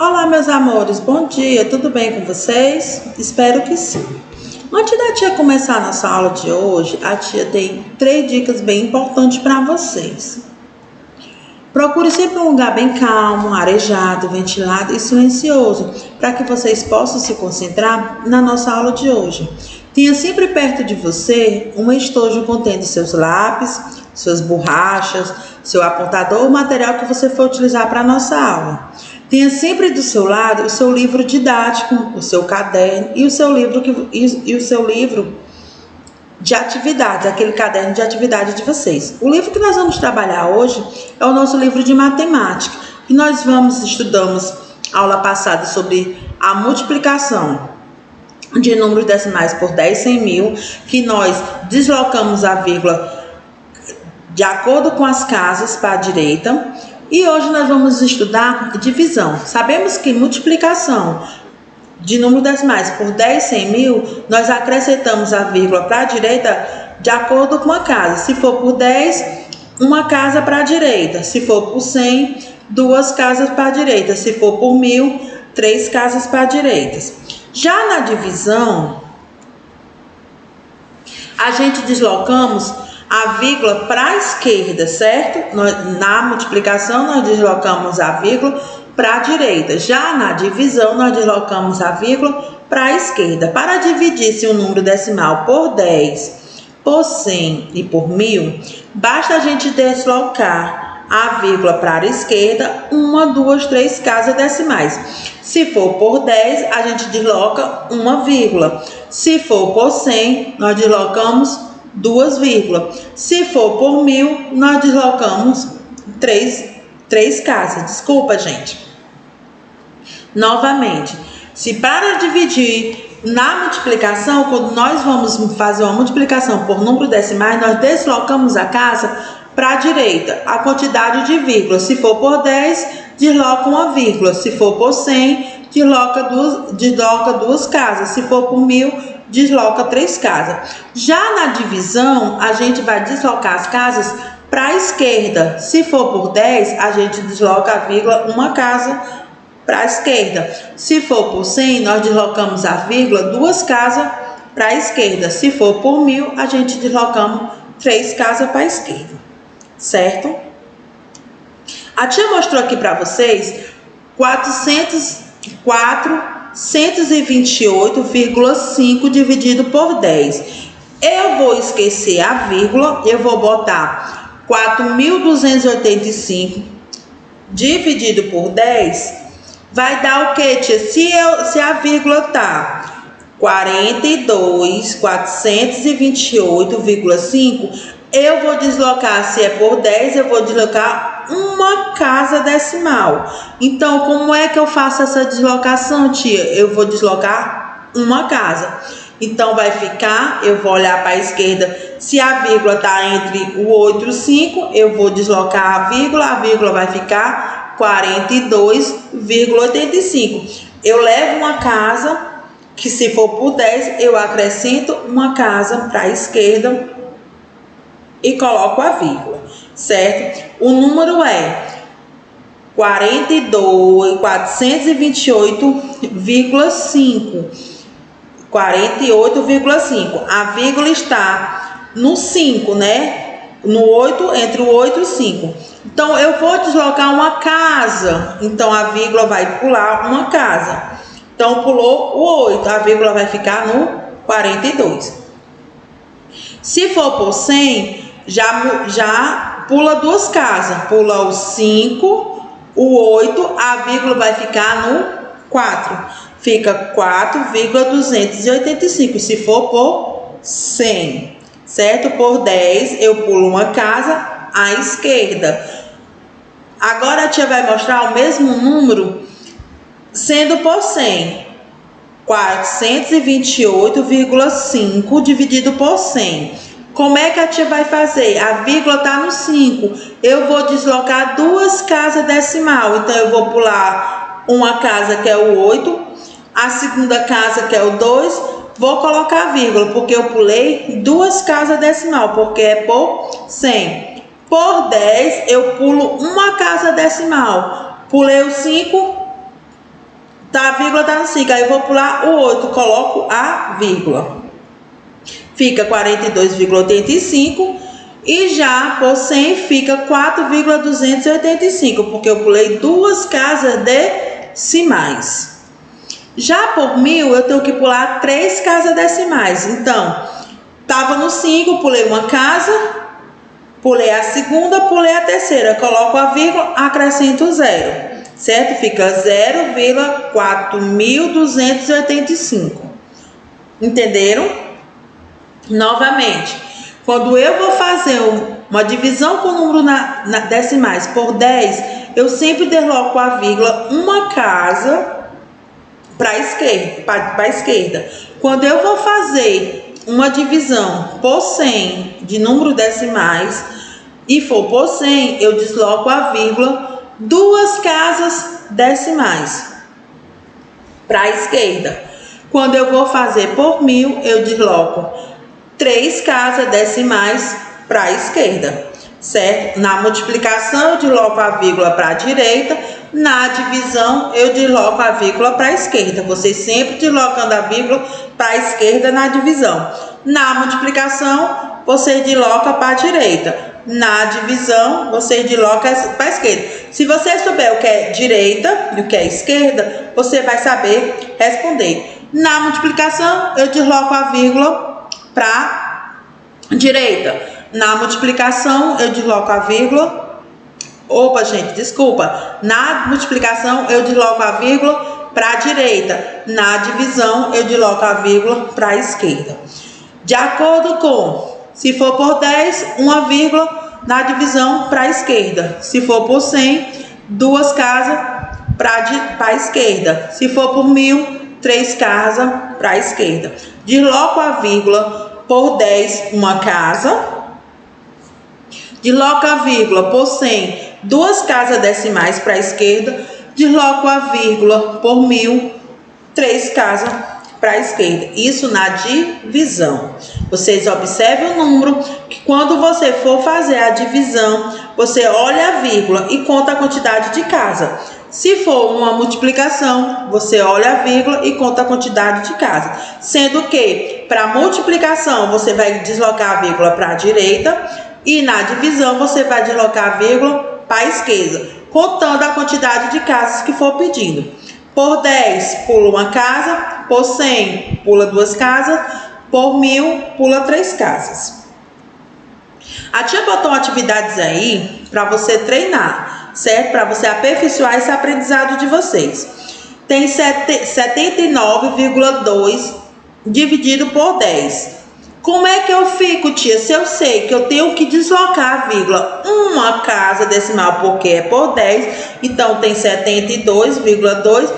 Olá, meus amores, bom dia, tudo bem com vocês? Espero que sim. Antes da tia começar a nossa aula de hoje, a tia tem 3 dicas bem importantes para vocês. Procure sempre um lugar bem calmo, arejado, ventilado e silencioso, para que vocês possam se concentrar na nossa aula de hoje. Tenha sempre perto de você um estojo contendo seus lápis, suas borrachas, seu apontador ou material que você for utilizar para a nossa aula. Tenha sempre do seu lado o seu livro didático, o seu caderno e o seu livro de atividades, aquele caderno de atividade de vocês. O livro que nós vamos trabalhar hoje é o nosso livro de matemática, e nós estudamos aula passada sobre a multiplicação de números decimais por 10, 100 mil, que nós deslocamos a vírgula de acordo com as casas para a direita. E hoje nós vamos estudar divisão. Sabemos que multiplicação de números decimais por 10, 100 mil, nós acrescentamos a vírgula para a direita de acordo com a casa. Se for por 10, uma casa para a direita. Se for por 100, 2 casas para a direita. Se for por 1000, 3 casas para a direita. Já na divisão, a gente deslocamos a vírgula para a esquerda, certo? Na multiplicação, nós deslocamos a vírgula para a direita. Já na divisão, nós deslocamos a vírgula para a esquerda. Para dividir-se um número decimal por 10, por 100 e por 1000, basta a gente deslocar a vírgula para a esquerda 1, 2, 3 casas decimais. Se for por 10, a gente desloca uma vírgula. Se for por 100, nós deslocamos 2 vírgulas. Se for por 1000, nós deslocamos 3 casas. Desculpa, gente. Novamente, se para dividir na multiplicação, quando nós vamos fazer uma multiplicação por números decimais, nós deslocamos a casa para a direita, a quantidade de vírgulas. Se for por 10, desloca uma vírgula. Se for por 100, desloca 2 casas. Se for por 1000, desloca 3 casas. Já na divisão, a gente vai deslocar as casas para a esquerda. Se for por 10, a gente desloca a vírgula uma casa para a esquerda. Se for por 100, nós deslocamos a vírgula 2 casas para a esquerda. Se for por 1000, a gente deslocamos 3 casas para a esquerda. Certo? A tia mostrou aqui para vocês 428,5 dividido por 10. Eu vou esquecer a vírgula, eu vou botar 4.285 dividido por 10. Vai dar o que, tia? Se a vírgula tá 428,5, eu vou deslocar, se é por 10, eu vou deslocar uma casa decimal. Então, como é que eu faço essa deslocação, tia? Eu vou deslocar uma casa. Então, vai ficar, eu vou olhar para a esquerda, se a vírgula está entre o 8 e o 5, eu vou deslocar a vírgula vai ficar 42,85. Eu levo uma casa, que se for por 10, eu acrescento uma casa para a esquerda e coloco a vírgula, certo? O número é 428,5. 48,5. A vírgula está no 5, né? No 8, entre o 8 e o 5. Então, eu vou deslocar uma casa. Então, a vírgula vai pular uma casa. Então, pulou o 8. A vírgula vai ficar no 42. Se for por 100, já pula 2 casas. Pula o 5, o 8, a vírgula vai ficar no 4. Fica 4,285, se for por 100, certo? Por 10, eu pulo uma casa à esquerda. Agora a tia vai mostrar o mesmo número sendo por 100. 428,5 dividido por 100. Como é que a tia vai fazer? A vírgula está no 5. Eu vou deslocar 2 casas decimal. Então, eu vou pular uma casa que é o 8. A segunda casa, que é o 2, vou colocar a vírgula, porque eu pulei 2 casas decimal, porque é por 100. Por 10, eu pulo uma casa decimal. Pulei o 5, Tá, a vírgula tá no 5, aí eu vou pular o 8, coloco a vírgula. Fica 42,85 e já por 100 fica 4,285, porque eu pulei duas casas decimais. Já por 1000 eu tenho que pular 3 casas decimais. Então, tava no 5, pulei uma casa, pulei a segunda, pulei a terceira, coloco a vírgula, acrescento o zero, certo? Fica 0,4285. Entenderam? Novamente, quando eu vou fazer uma divisão com número decimais por 10, eu sempre desloco a vírgula uma casa para a esquerda. Quando eu vou fazer uma divisão por 100 de número decimais e for por 100, eu desloco a vírgula duas casas decimais para a esquerda. Quando eu vou fazer por 1000, eu desloco 3 casas decimais para a esquerda, certo? Na multiplicação, eu desloco a vírgula para a direita. Na divisão, eu desloco a vírgula para a esquerda. Vocês sempre deslocando a vírgula para a esquerda na divisão. Na multiplicação, você desloca para a direita. Na divisão, você desloca para a esquerda. Se você souber o que é direita e o que é esquerda, você vai saber responder. Na multiplicação, eu desloco a vírgula para a direita. Na multiplicação, eu desloco a vírgula. Opa, gente, desculpa. Na multiplicação, eu desloco a vírgula para a direita. Na divisão, eu desloco a vírgula para a esquerda. De acordo com, se for por 10, uma vírgula na divisão para a esquerda. Se for por 100, duas casas para a esquerda. Se for por 1000, 3 casas para a esquerda. Desloco a vírgula por 10, uma casa. Desloco a vírgula por 100, duas casas decimais para a esquerda. Desloco a vírgula por 1000, 3 casas para a esquerda. Isso na divisão. Vocês observem o número, que quando você for fazer a divisão, você olha a vírgula e conta a quantidade de casa. Se for uma multiplicação, você olha a vírgula e conta a quantidade de casa. Sendo que, para multiplicação, você vai deslocar a vírgula para a direita e na divisão, você vai deslocar a vírgula para a esquerda, contando a quantidade de casas que for pedindo. Por 10, pula uma casa. Por 100, pula duas casas. Por 1000, pula 3 casas. A tia botou atividades aí para você treinar, certo? Para você aperfeiçoar esse aprendizado de vocês. Tem 79,2 dividido por 10. Como é que eu fico, tia? Se eu sei que eu tenho que deslocar a vírgula uma casa decimal, porque é por 10, então tem 72,2.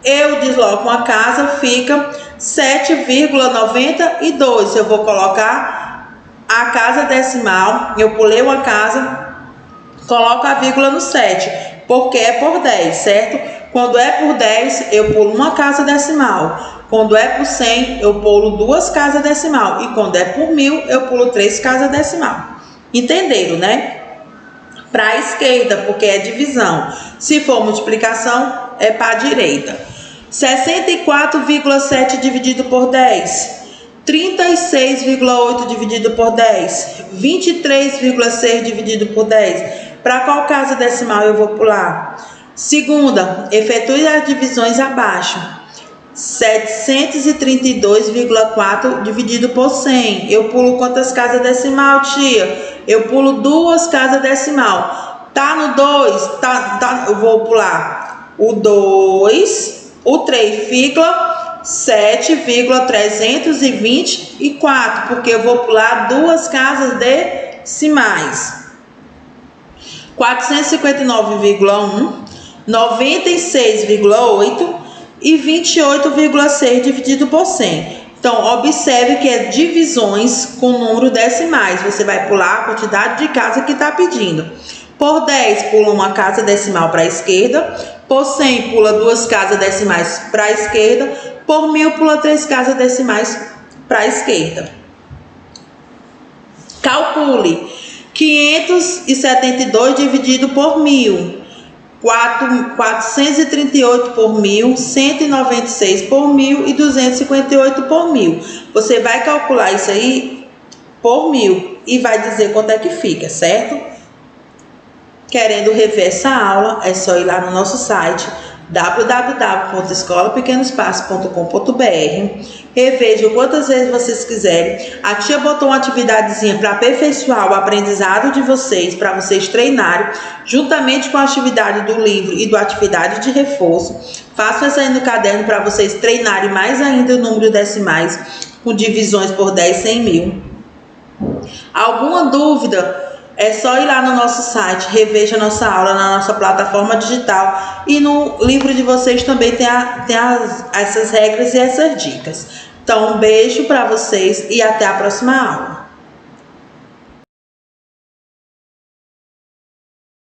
Eu desloco uma casa, fica 7,92. Eu vou colocar a casa decimal, eu pulei uma casa, coloco a vírgula no 7, porque é por 10, certo? Quando é por 10, eu pulo uma casa decimal. Quando é por 100, eu pulo duas casas decimal. E quando é por 1000, eu pulo 3 casas decimal. Entenderam, né? Para a esquerda, porque é divisão. Se for multiplicação, é para a direita. 64,7 dividido por 10. 36,8 dividido por 10. 23,6 dividido por 10. Para qual casa decimal eu vou pular? Segunda, efetue as divisões abaixo. 732,4 dividido por 100. Eu pulo quantas casas decimal, tia? Eu pulo duas casas decimal. Tá no 2, eu vou pular o 2, o 3 fica 7,324, porque eu vou pular duas casas decimais. 459,1, 96,8 e 28,6 dividido por 100. Então, observe que é divisões com número decimais. Você vai pular a quantidade de casa que está pedindo. Por 10, pula uma casa decimal para a esquerda. Por 100, pula duas casas decimais para a esquerda. Por 1000, pula 3 casas decimais para a esquerda. Calcule 572 dividido por 1000. 438 por 1000, 196 por 1000 e 258 por 1000. Você vai calcular isso aí por 1000 e vai dizer quanto é que fica, certo? Querendo rever essa aula, é só ir lá no nosso site www.escolapequenospaços.com.br. Reveja quantas vezes vocês quiserem. A tia botou uma atividadezinha para aperfeiçoar o aprendizado de vocês, para vocês treinarem, juntamente com a atividade do livro e da atividade de reforço. Façam essa aí no caderno para vocês treinarem mais ainda o número de decimais com divisões por 10, 100 mil. Alguma dúvida? É só ir lá no nosso site, reveja nossa aula na nossa plataforma digital e no livro de vocês também tem essas regras e essas dicas. Então, um beijo para vocês e até a próxima aula.